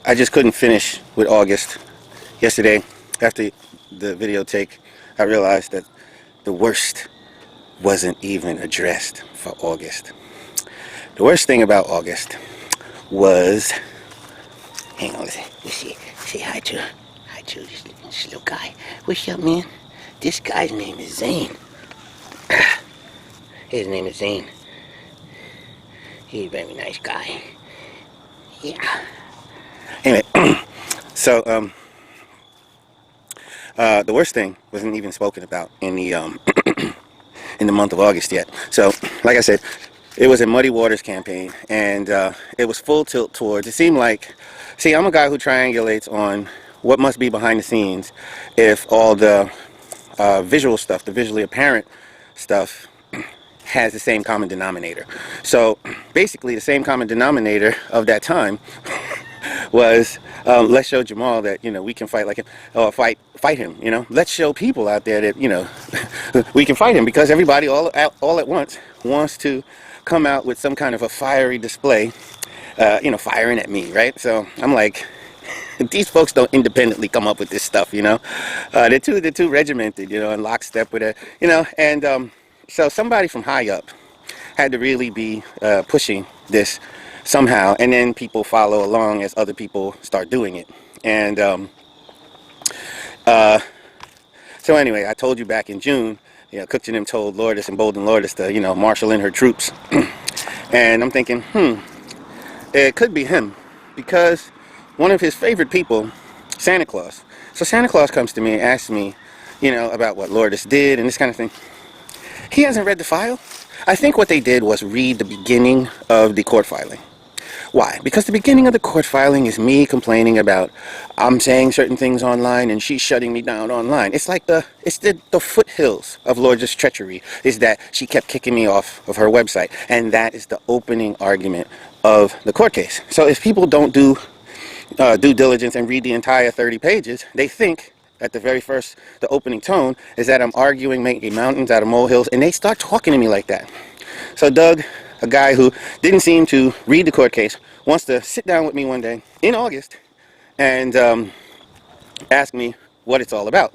I just couldn't finish with August. Yesterday, after the video take, I realized that the worst wasn't even addressed for August. The worst thing about August was, hang on, let's see, say hi to her. Hi to this little guy. What's up, man? This guy's name is Zane. His name is Zane. He's a very nice guy. Yeah. Anyway, so the worst thing wasn't even spoken about in the in the month of August yet. So, like I said, it was a Muddy Waters campaign, and it was full tilt towards. It seemed like, see, I'm a guy who triangulates on what must be behind the scenes if all the visual stuff, the visually apparent stuff, has the same common denominator. So basically the same common denominator of that time was let's show Jamal that, you know, we can fight like him, or fight him, you know. Let's show people out there that, you know, we can fight him, because everybody all at once wants to come out with some kind of a fiery display, you know, firing at me, right? So I'm like, these folks don't independently come up with this stuff, you know. They're too regimented, you know, and lockstep with it, you know. And so somebody from high up had to really be pushing this somehow, and then people follow along as other people start doing it. And so anyway, I told you back in June, you know, Cook and them told Lourdes and Bolden Lourdes to, you know, marshal in her troops. And I'm thinking, it could be him, because one of his favorite people, Santa Claus. So Santa Claus comes to me and asks me, you know, about what Lourdes did and this kind of thing. He hasn't read the file. I think what they did was read the beginning of the court filing. Why? Because the beginning of the court filing is me complaining about I'm saying certain things online and she's shutting me down online. It's like the foothills of Lourdes' treachery is that she kept kicking me off of her website, and that is the opening argument of the court case. So if people don't do due diligence and read the entire 30 pages, they think at the very first, the opening tone is that I'm arguing making mountains out of molehills, and they start talking to me like that. So Doug, a guy who didn't seem to read the court case, wants to sit down with me one day in August and ask me what it's all about.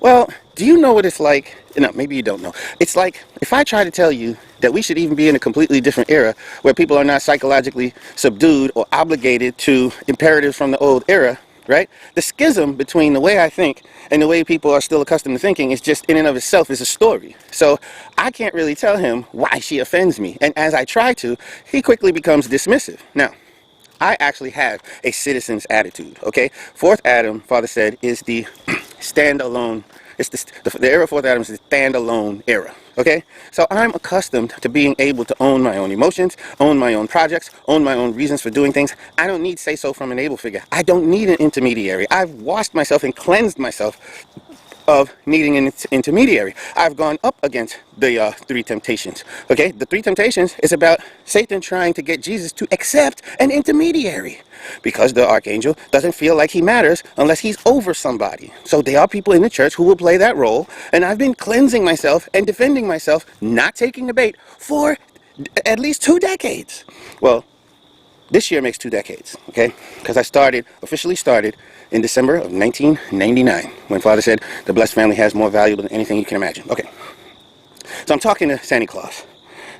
Well, do you know what it's like? No, maybe you don't know. It's like if I try to tell you that we should even be in a completely different era where people are not psychologically subdued or obligated to imperatives from the old era, right? The schism between the way I think and the way people are still accustomed to thinking is just in and of itself is a story. So I can't really tell him why she offends me. And as I try to, he quickly becomes dismissive. Now, I actually have a citizen's attitude, okay? Fourth Adam, Father said, is the standalone. It's the era of Fourth Adam is the standalone era, okay? So I'm accustomed to being able to own my own emotions, own my own projects, own my own reasons for doing things. I don't need say-so from an able figure. I don't need an intermediary. I've washed myself and cleansed myself of needing an intermediary. I've gone up against the three temptations. Okay, the three temptations is about Satan trying to get Jesus to accept an intermediary, because the archangel doesn't feel like he matters unless he's over somebody. So there are people in the church who will play that role, and I've been cleansing myself and defending myself, not taking the bait, for at least 2 decades. Well, this year makes 2 decades, okay? Because I officially started in December of 1999, when Father said the blessed family has more value than anything you can imagine. Okay. So I'm talking to Santa Claus,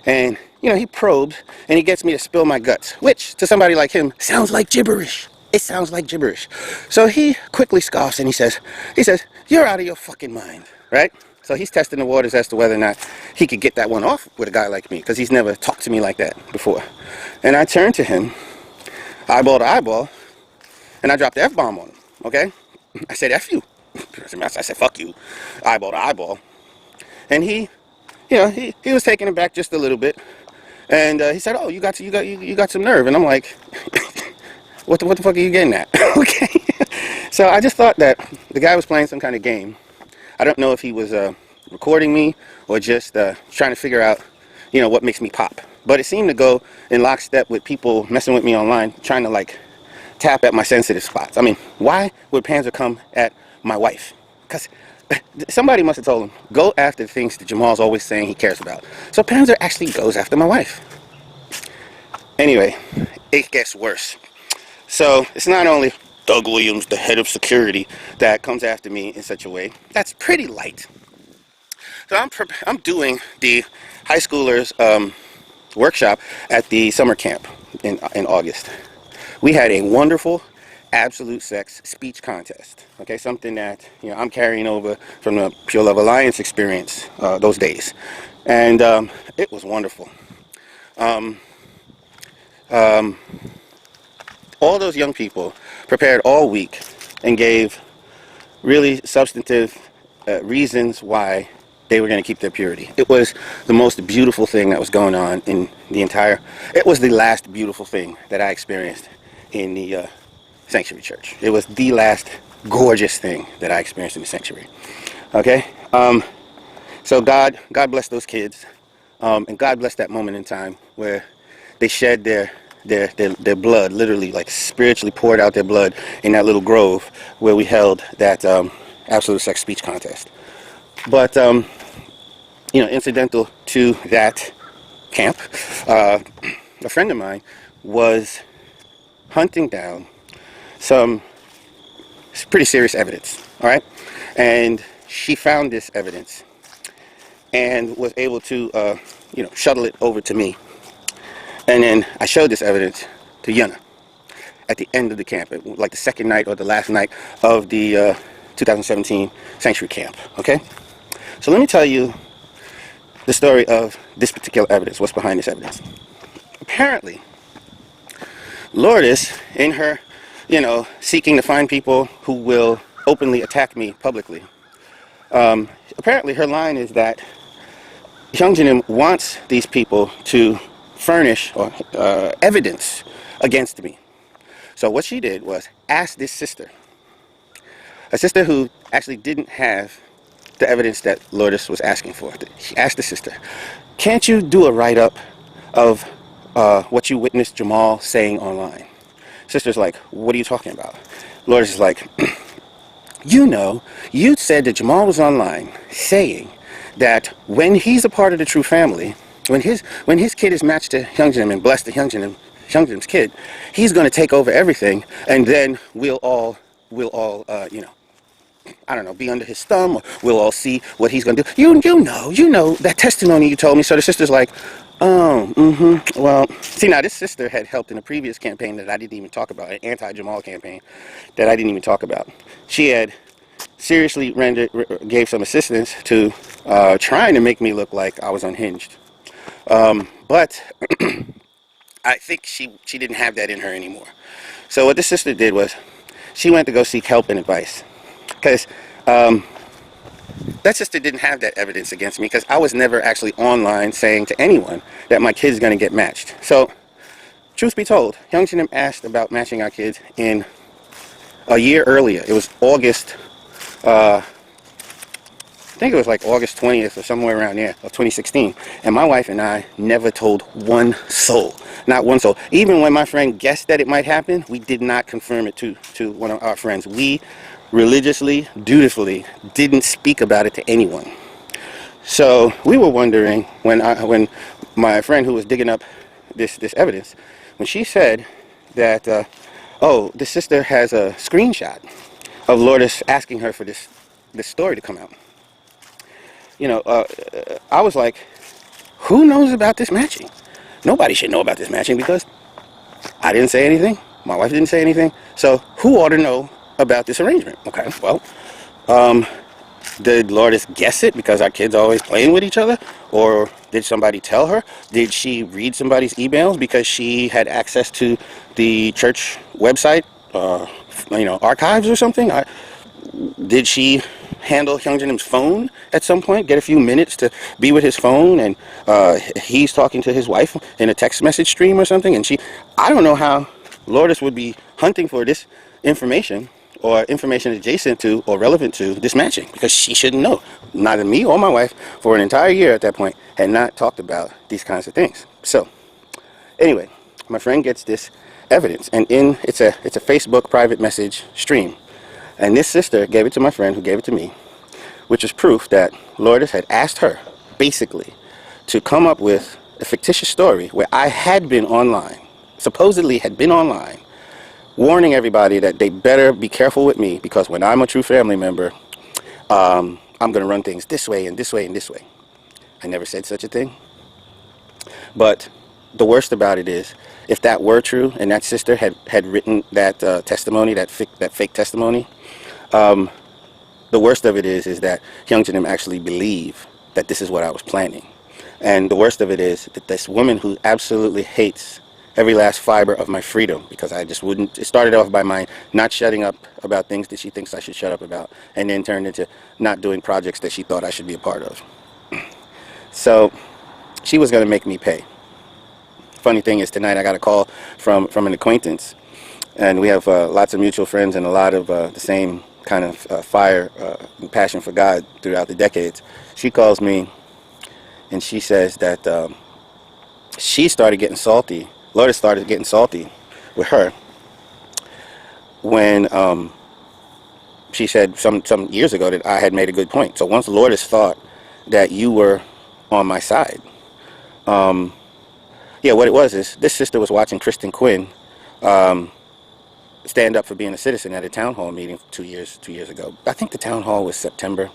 and, you know, he probes, and he gets me to spill my guts, which, to somebody like him, sounds like gibberish. It sounds like gibberish. So he quickly scoffs, and he says, you're out of your fucking mind, right? So he's testing the waters as to whether or not he could get that one off with a guy like me, because he's never talked to me like that before. And I turned to him, eyeball to eyeball, and I dropped the F-bomb on him, okay? I said, F you. I said, fuck you, eyeball to eyeball. And he, you know, he was taken aback just a little bit. And he said, oh, you got some nerve. And I'm like, what the fuck are you getting at? Okay. So I just thought that the guy was playing some kind of game. I don't know if he was recording me or just trying to figure out, you know, what makes me pop. But it seemed to go in lockstep with people messing with me online, trying to, like, tap at my sensitive spots. I mean, why would Panzer come at my wife? Because somebody must have told him, go after the things that Jamal's always saying he cares about. So Panzer actually goes after my wife. Anyway, it gets worse. So it's not only Doug Williams, the head of security, that comes after me in such a way. That's pretty light. So I'm doing the high schoolers workshop at the summer camp in August. We had a wonderful absolute sex speech contest. Okay, something that I'm carrying over from the Pure Love Alliance experience those days, and it was wonderful. All those young people prepared all week and gave really substantive reasons why they were going to keep their purity. It was the most beautiful thing that was going on in the entire. It was the last beautiful thing that I experienced in the sanctuary church. It was the last gorgeous thing that I experienced in the sanctuary. Okay, so God bless those kids, and God bless that moment in time where they shed their blood, literally, like spiritually poured out their blood in that little grove where we held that absolute sex speech contest. But incidental to that camp, a friend of mine was hunting down some pretty serious evidence, all right? And she found this evidence and was able to, shuttle it over to me. And then I showed this evidence to Yana at the end of the camp, like the second night or the last night of the 2017 Sanctuary Camp, okay? So let me tell you the story of this particular evidence, what's behind this evidence. Apparently, Lourdes, in her, seeking to find people who will openly attack me publicly, apparently her line is that Hyungjinim wants these people to furnish or evidence against me. So what she did was ask this sister, a sister who actually didn't have the evidence that Lourdes was asking for. She asked the sister, can't you do a write-up of what you witnessed Jamal saying online? Sister's like, what are you talking about? Lourdes is like, you said that Jamal was online saying that when he's a part of the true family, when his kid is matched to Hyungjinim and blessed to Hyungjinim's kid, he's going to take over everything, and then we'll all I don't know, be under his thumb, or we'll all see what he's going to do. You know that testimony you told me. So the sister's like, well, see, now this sister had helped in a previous campaign that I didn't even talk about, an anti-Jamal campaign that I didn't even talk about. She had seriously gave some assistance to trying to make me look like I was unhinged. But I think she didn't have that in her anymore. So what this sister did was she went to go seek help and advice. Because that sister didn't have that evidence against me, because I was never actually online saying to anyone that my kid's going to get matched. So, truth be told, Hyungjinim asked about matching our kids in a year earlier. It was August, I think it was like August 20th or somewhere around there of 2016. And my wife and I never told one soul, not one soul. Even when my friend guessed that it might happen, we did not confirm it to one of our friends. We religiously, dutifully didn't speak about it to anyone. So we were wondering when my friend who was digging up this evidence, when she said that the sister has a screenshot of Lourdes asking her for this story to come out. I was like, who knows about this matching? Nobody should know about this matching, because I didn't say anything, my wife didn't say anything, so who ought to know about this arrangement? Okay, well, did Lourdes guess it because our kids are always playing with each other? Or did somebody tell her? Did she read somebody's emails because she had access to the church website, archives or something? Did she handle Hyungjinim's phone at some point, get a few minutes to be with his phone, and he's talking to his wife in a text message stream or something? And I don't know how Lourdes would be hunting for this information, or information adjacent to or relevant to this matching, because she shouldn't know. Neither me or my wife, for an entire year at that point, had not talked about these kinds of things. So anyway, my friend gets this evidence, and it's a Facebook private message stream, and this sister gave it to my friend, who gave it to me, which is proof that Lourdes had asked her basically to come up with a fictitious story where I had been online, supposedly had been online, warning everybody that they better be careful with me, because when I'm a true family member, I'm going to run things this way and this way and this way. I never said such a thing. But the worst about it is, if that were true and that sister had written that testimony, that fake testimony, the worst of it is that Hyunjin actually believe that this is what I was planning. And the worst of it is that this woman who absolutely hates every last fiber of my freedom, because I just wouldn't, it started off by my not shutting up about things that she thinks I should shut up about, and then turned into not doing projects that she thought I should be a part of. So she was going to make me pay. Funny thing is, tonight I got a call from an acquaintance, and we have lots of mutual friends and a lot of the same kind of fire and passion for God throughout the decades. She calls me and she says that she started getting salty. Lourdes started getting salty with her when she said some years ago that I had made a good point. So once Lourdes thought that you were on my side, yeah, what it was is this sister was watching Kristen Quinn stand up for being a citizen at a town hall meeting 2 years ago. I think the town hall was September,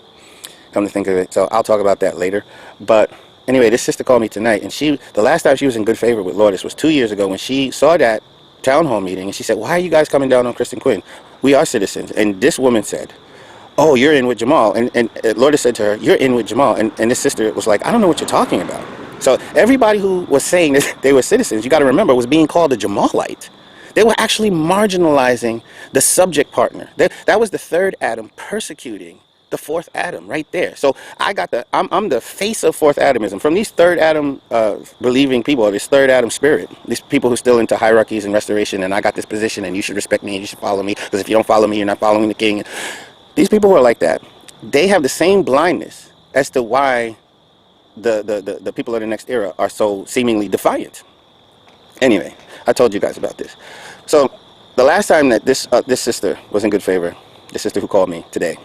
come to think of it. So I'll talk about that later. But anyway, this sister called me tonight, and the last time she was in good favor with Lourdes was 2 years ago when she saw that town hall meeting, and she said, "Why are you guys coming down on Kristen Quinn? We are citizens." And this woman said, "Oh, you're in with Jamal." And Lourdes said to her, "You're in with Jamal." And this sister was like, "I don't know what you're talking about." So everybody who was saying that they were citizens, you got to remember, was being called a Jamalite. They were actually marginalizing the subject partner. That was the third Adam persecuting the fourth Adam right there. So I'm the face of fourth Adamism. From these third Adam believing people, this third Adam spirit, these people who are still into hierarchies and restoration, and I got this position and you should respect me and you should follow me, because if you don't follow me, you're not following the king. These people who are like that, they have the same blindness as to why the people of the next era are so seemingly defiant. Anyway, I told you guys about this. So the last time that this sister was in good favor, the sister who called me today,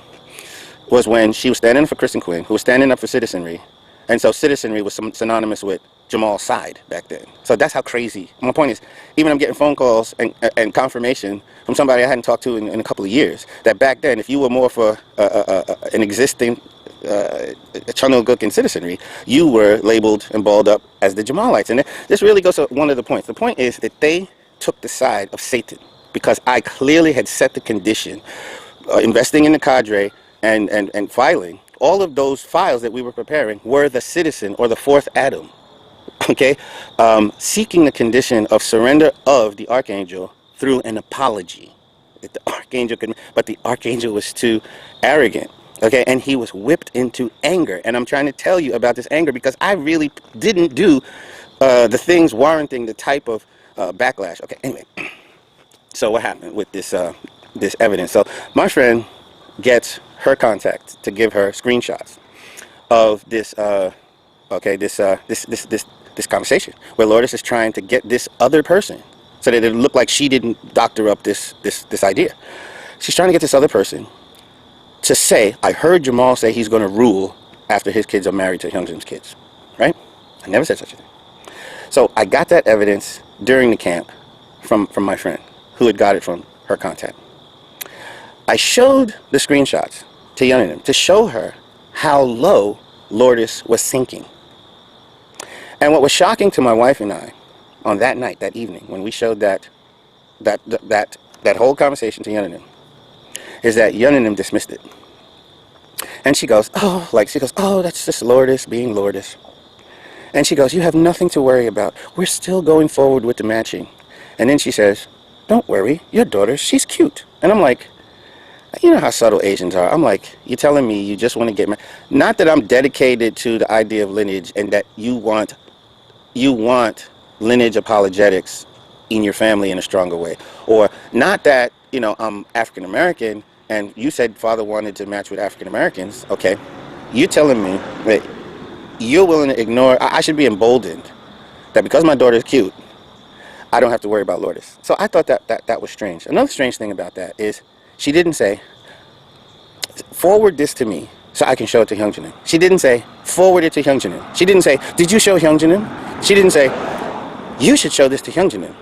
was when she was standing up for Kristen Quinn, who was standing up for citizenry. And so citizenry was synonymous with Jamal's side back then. So that's how crazy. My point is, even I'm getting phone calls and confirmation from somebody I hadn't talked to in a couple of years, that back then, if you were more for an existing Chanoguk in citizenry, you were labeled and balled up as the Jamalites. And this really goes to one of the points. The point is that they took the side of Satan, because I clearly had set the condition, investing in the cadre and filing. All of those files that we were preparing were the citizen, or the fourth Adam, okay, seeking the condition of surrender of the archangel through an apology. That the archangel could, but the archangel was too arrogant, okay, and he was whipped into anger. And I'm trying to tell you about this anger because I really didn't do the things warranting the type of backlash. Okay, anyway, so what happened with this this evidence? So my friend gets her contact to give her screenshots of this this conversation where Lourdes is trying to get this other person, so that it looked like she didn't doctor up this idea. She's trying to get this other person to say, "I heard Jamal say he's going to rule after his kids are married to Hyunjin's kids," right? I never said such a thing. So I got that evidence during the camp from my friend who had got it from her contact. I showed the screenshots to Yeonim to show her how low Lourdes was sinking. And what was shocking to my wife and I on that night, that evening, when we showed that whole conversation to Yeonim, is that Yeonim dismissed it. And she goes, "Oh," "Oh, that's just Lourdes being Lourdes." And she goes, "You have nothing to worry about. We're still going forward with the matching." And then she says, "Don't worry, your daughter, she's cute." And I'm like, you know how subtle Asians are. I'm like, you're telling me you just want to get married? Not that I'm dedicated to the idea of lineage and that you want lineage apologetics in your family in a stronger way. Or not that, you know, I'm African American and you said father wanted to match with African Americans. Okay. You're telling me that you're willing to ignore, I should be emboldened that because my daughter is cute, I don't have to worry about Lourdes. So I thought that was strange. Another strange thing about that is she didn't say, "Forward this to me so I can show it to Hyunjin." She didn't say, "Forward it to Hyunjin." She didn't say, "Did you show Hyunjin?" She didn't say, "You should show this to Hyunjin."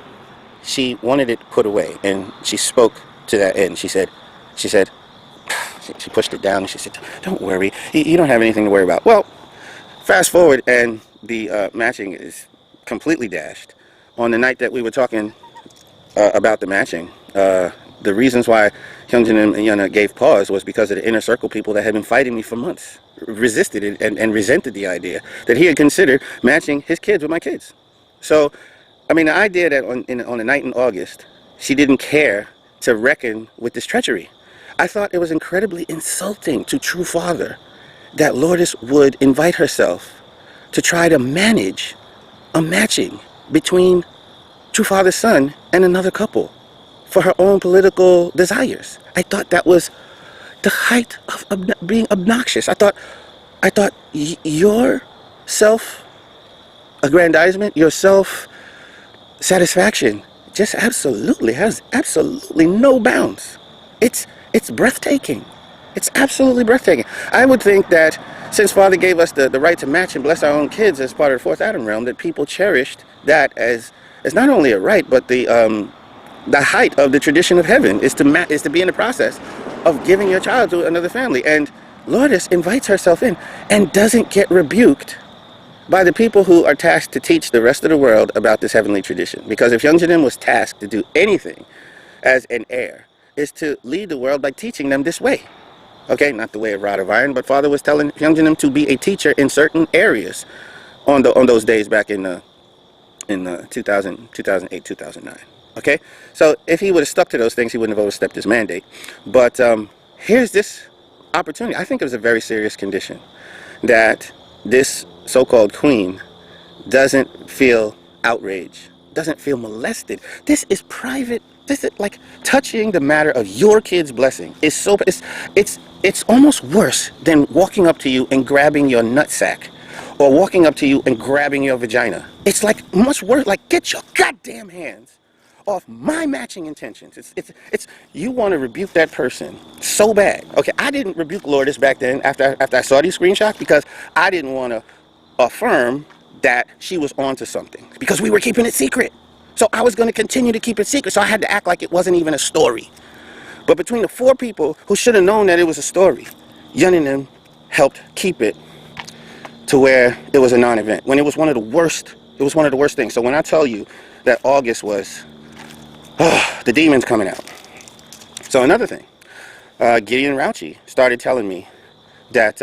she wanted it put away, and she spoke to that end. She said, she pushed it down and she said, "Don't worry, you don't have anything to worry about." Well, fast forward, and the matching is completely dashed. On the night that we were talking about the matching, the reasons why Hyunjin and Yuna gave pause was because of the inner circle people that had been fighting me for months, resisted it and resented the idea that he had considered matching his kids with my kids. So, I mean, the idea that on the night in August, she didn't care to reckon with this treachery. I thought it was incredibly insulting to True Father that Lourdes would invite herself to try to manage a matching between True Father's son and another couple for her own political desires. I thought that was the height of being obnoxious. I thought your self-aggrandizement, your self-satisfaction just absolutely has absolutely no bounds. It's breathtaking. It's absolutely breathtaking. I would think that since Father gave us the right to match and bless our own kids as part of the fourth Adam realm, that people cherished that as not only a right, but the height of the tradition of heaven is to be in the process of giving your child to another family. And Lourdes invites herself in and doesn't get rebuked by the people who are tasked to teach the rest of the world about this heavenly tradition. Because if Hyunjin was tasked to do anything as an heir, is to lead the world by teaching them this way. Okay, not the way of rod of iron, but Father was telling Hyunjin to be a teacher in certain areas on those days back in 2008, 2009. Okay, so if he would have stuck to those things, he wouldn't have overstepped his mandate. But here's this opportunity. I think it was a very serious condition that this so-called queen doesn't feel outraged, doesn't feel molested. This is private. This is like touching the matter of your kid's blessing. It's almost worse than walking up to you and grabbing your nutsack, or walking up to you and grabbing your vagina. It's like much worse. Like, get your goddamn hands off my matching intentions. It's you want to rebuke that person so bad. Okay, I didn't rebuke Lourdes back then after I saw these screenshots, because I didn't want to affirm that she was onto something, because we were keeping it secret. So I was going to continue to keep it secret, so I had to act like it wasn't even a story. But between the four people who should have known that it was a story, Yun and them helped keep it to where it was a non-event, when it was one of the worst. It was one of the worst things. So when I tell you that August was the demons coming out. So another thing, Gideon Rauchi started telling me that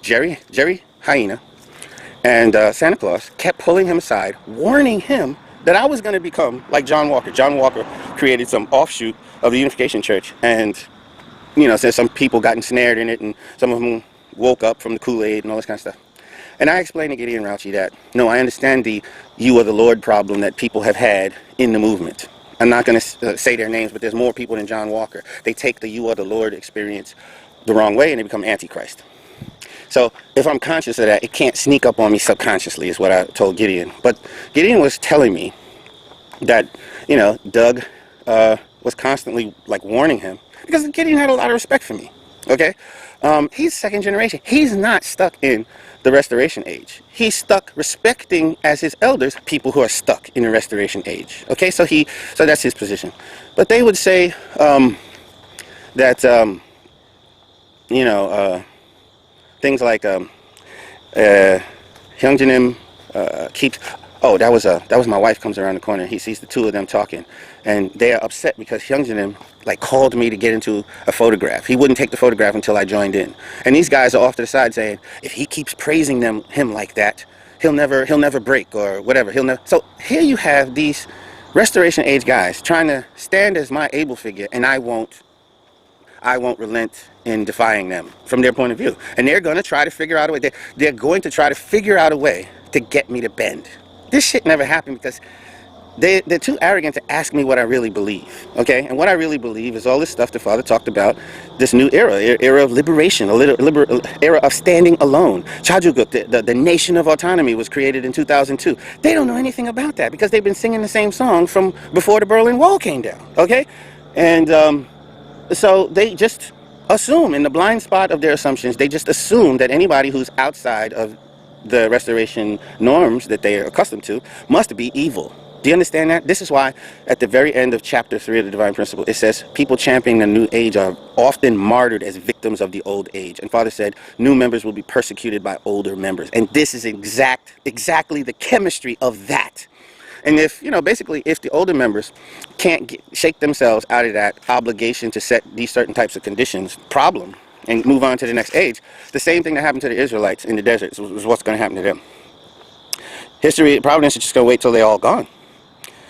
Jerry Hyena and Santa Claus kept pulling him aside, warning him that I was going to become like John Walker. John Walker created some offshoot of the Unification Church, and since some people got ensnared in it, and some of them woke up from the Kool-Aid and all this kind of stuff. And I explained to Gideon Rauchi that, no, I understand the "you are the Lord" problem that people have had in the movement. I'm not going to say their names, but there's more people than John Walker. They take the "you are the Lord" experience the wrong way, and they become Antichrist. So if I'm conscious of that, it can't sneak up on me subconsciously, is what I told Gideon. But Gideon was telling me that, Doug was constantly like warning him, because Gideon had a lot of respect for me. Okay, he's second generation. He's not stuck in the Restoration Age. He's stuck respecting as his elders people who are stuck in the Restoration Age. Okay, so that's his position. But they would say that things like Hyunjin keeps. Oh, that was my wife comes around the corner. He sees the two of them talking, and they are upset because Hyunjin called me to get into a photograph. He wouldn't take the photograph until I joined in. And these guys are off to the side saying, if he keeps praising him like that, he'll never break, or whatever. So here you have these Restoration Age guys trying to stand as my able figure, and I won't relent in defying them from their point of view. And they're going to try to figure out a way. They're going to try to figure out a way to get me to bend. This shit never happened because they're too arrogant to ask me what I really believe. Okay? And what I really believe is all this stuff the Father talked about, this new era of liberation, era of standing alone. Chajuguk, the nation of autonomy, was created in 2002. They don't know anything about that because they've been singing the same song from before the Berlin Wall came down. Okay? And so they just assume, in the blind spot of their assumptions, they just assume that anybody who's outside of the Restoration norms that they are accustomed to must be evil. Do you understand that? This is why at the very end of chapter 3 of the Divine Principle, it says, people championing the new age are often martyred as victims of the old age. And Father said, new members will be persecuted by older members. And this is exactly the chemistry of that. And if, basically, if the older members can't shake themselves out of that obligation to set these certain types of conditions, problem, and move on to the next age, the same thing that happened to the Israelites in the desert is what's going to happen to them. History, Providence is just going to wait till they're all gone.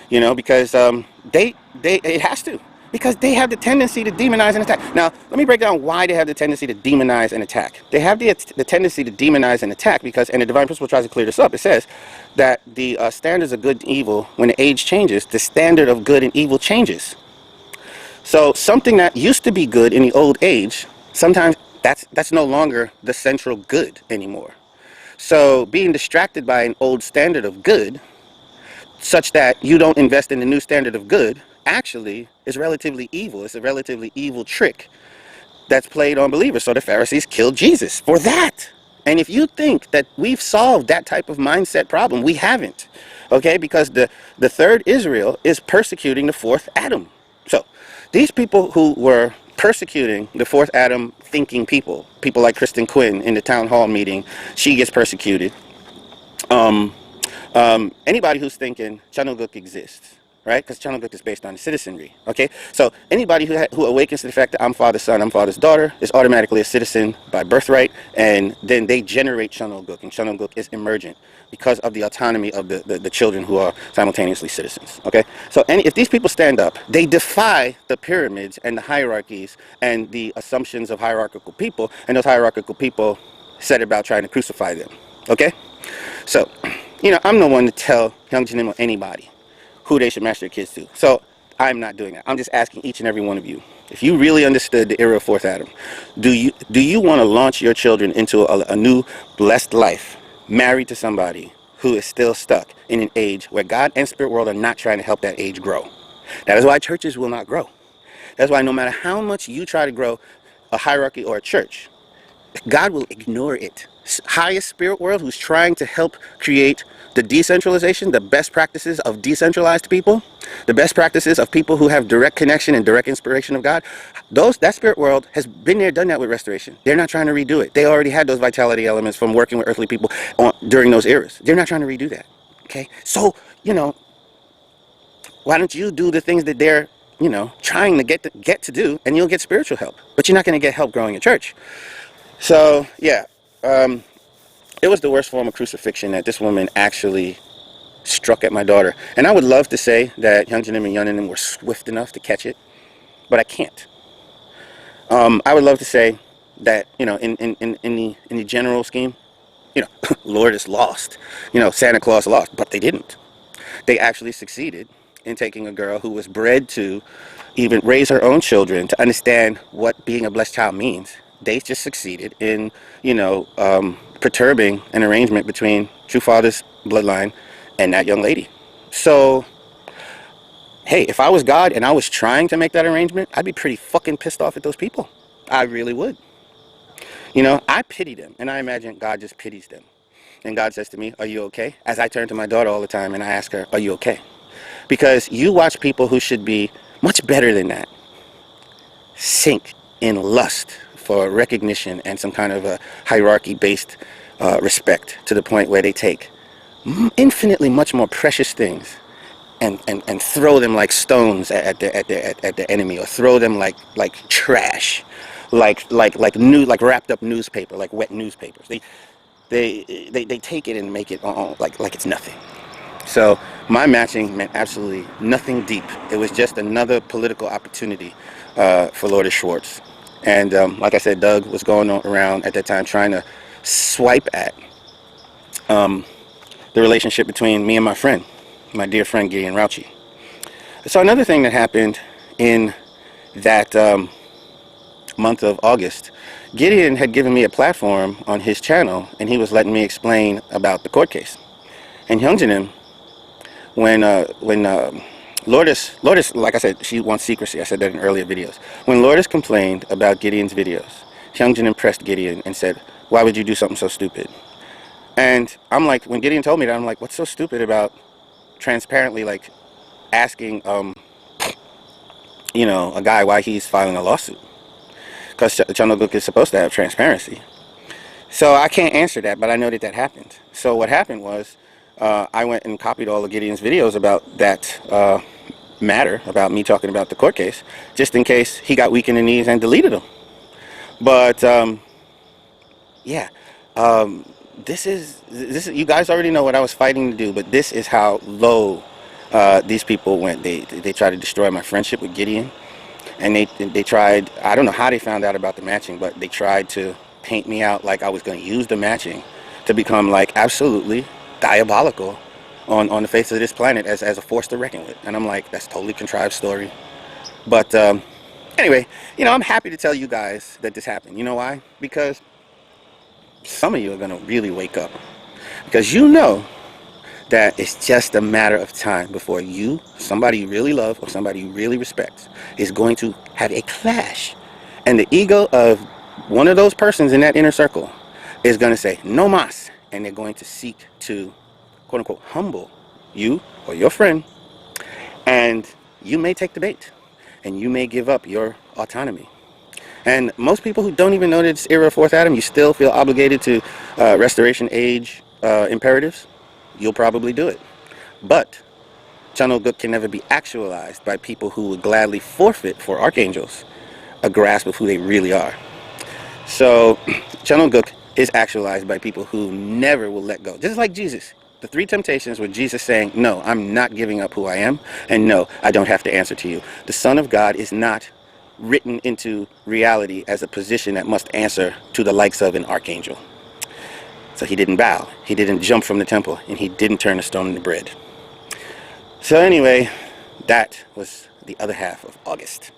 Because it has to. Because they have the tendency to demonize and attack. Now, let me break down why they have the tendency to demonize and attack. They have the tendency to demonize and attack because, and the Divine Principle tries to clear this up, it says that the standards of good and evil, when the age changes, the standard of good and evil changes. So something that used to be good in the old age, sometimes that's no longer the central good anymore. So being distracted by an old standard of good, such that you don't invest in the new standard of good, actually is relatively evil. It's a relatively evil trick that's played on believers. So the Pharisees killed Jesus for that. And if you think that we've solved that type of mindset problem, we haven't. Okay, because the third Israel is persecuting the fourth Adam. So these people who were persecuting the fourth Adam thinking people like Kristen Quinn in the town hall meeting, she gets persecuted. Anybody who's thinking Chanuguk exists, right? Because Chanuguk is based on citizenry, okay? So anybody who awakens to the fact that I'm father's son, I'm father's daughter, is automatically a citizen by birthright, and then they generate Chanuguk, and Chanuguk is emergent because of the autonomy of the children who are simultaneously citizens, okay? So if these people stand up, they defy the pyramids and the hierarchies and the assumptions of hierarchical people, and those hierarchical people set about trying to crucify them, okay? So, I'm the one to tell Young Janim or anybody who they should match their kids to. So I'm not doing that. I'm just asking each and every one of you, if you really understood the era of fourth Adam, do you want to launch your children into a new blessed life, married to somebody who is still stuck in an age where God and spirit world are not trying to help that age grow? That is why churches will not grow. That's why no matter how much you try to grow a hierarchy or a church, God will ignore it. Highest spirit world, who's trying to help create the decentralization, the best practices of decentralized people, the best practices of people who have direct connection and direct inspiration of God, that spirit world has been there, done that with restoration. They're not trying to redo it. They already had those vitality elements from working with earthly people during those eras. They're not trying to redo that. Okay, so why don't you do the things that they're trying to get to do, and you'll get spiritual help. But you're not going to get help growing a church. So yeah, it was the worst form of crucifixion that this woman actually struck at my daughter. And I would love to say that Hyunjanim and Yunanim were swift enough to catch it, but I can't. I would love to say that in the general scheme, Lord is lost, Santa Claus lost, but they didn't. They actually succeeded in taking a girl who was bred to even raise her own children to understand what being a blessed child means. They just succeeded in, perturbing an arrangement between True Father's bloodline and that young lady. So, hey, if I was God and I was trying to make that arrangement, I'd be pretty fucking pissed off at those people. I really would. I pity them, and I imagine God just pities them. And God says to me, are you okay? As I turn to my daughter all the time and I ask her, are you okay? Because you watch people who should be much better than that sink in lust for recognition and some kind of a hierarchy-based respect, to the point where they take infinitely much more precious things and throw them like stones at the enemy, or throw them like trash, like wrapped up newspaper, like wet newspapers. They take it and make it like it's nothing. So my matching meant absolutely nothing deep. It was just another political opportunity for Lourdes Schwartz. And like I said, Doug was going around at that time trying to swipe at the relationship between me and my dear friend Gideon Rauchi. So another thing that happened in that month of August, Gideon had given me a platform on his channel, and he was letting me explain about the court case. And Hyunjanim, when Lourdes, like I said, she wants secrecy. I said that in earlier videos. When Lourdes complained about Gideon's videos, Hyunjin impressed Gideon and said, why would you do something so stupid? And I'm like, when Gideon told me that, I'm like, what's so stupid about transparently like asking a guy why he's filing a lawsuit, because Channel Book is supposed to have transparency. So I can't answer that, but I know that that happened. So what happened was I went and copied all of Gideon's videos about that matter, about me talking about the court case, just in case he got weak in the knees and deleted them. But yeah, this is you guys already know what I was fighting to do, but this is how low these people went. They tried to destroy my friendship with Gideon, and they tried. I don't know how they found out about the matching, but they tried to paint me out like I was going to use the matching to become like absolutely diabolical on the face of this planet as a force to reckon with. And I'm like, that's a totally contrived story. But anyway, I'm happy to tell you guys that this happened. You know why? Because some of you are going to really wake up, because that it's just a matter of time before somebody you really love or somebody you really respect, is going to have a clash. And the ego of one of those persons in that inner circle is going to say, no mas. And they're going to seek to, quote unquote, humble you or your friend. And you may take the bait. And you may give up your autonomy. And most people who don't even know that it's era of Fourth Adam, you still feel obligated to Restoration Age imperatives, you'll probably do it. But Channel Book can never be actualized by people who would gladly forfeit for archangels a grasp of who they really are. So Channel Book is actualized by people who never will let go. Just like Jesus. The three temptations were Jesus saying, no, I'm not giving up who I am, and no, I don't have to answer to you. The Son of God is not written into reality as a position that must answer to the likes of an archangel. So he didn't bow, he didn't jump from the temple, and he didn't turn the stone into bread. So anyway, that was the other half of August.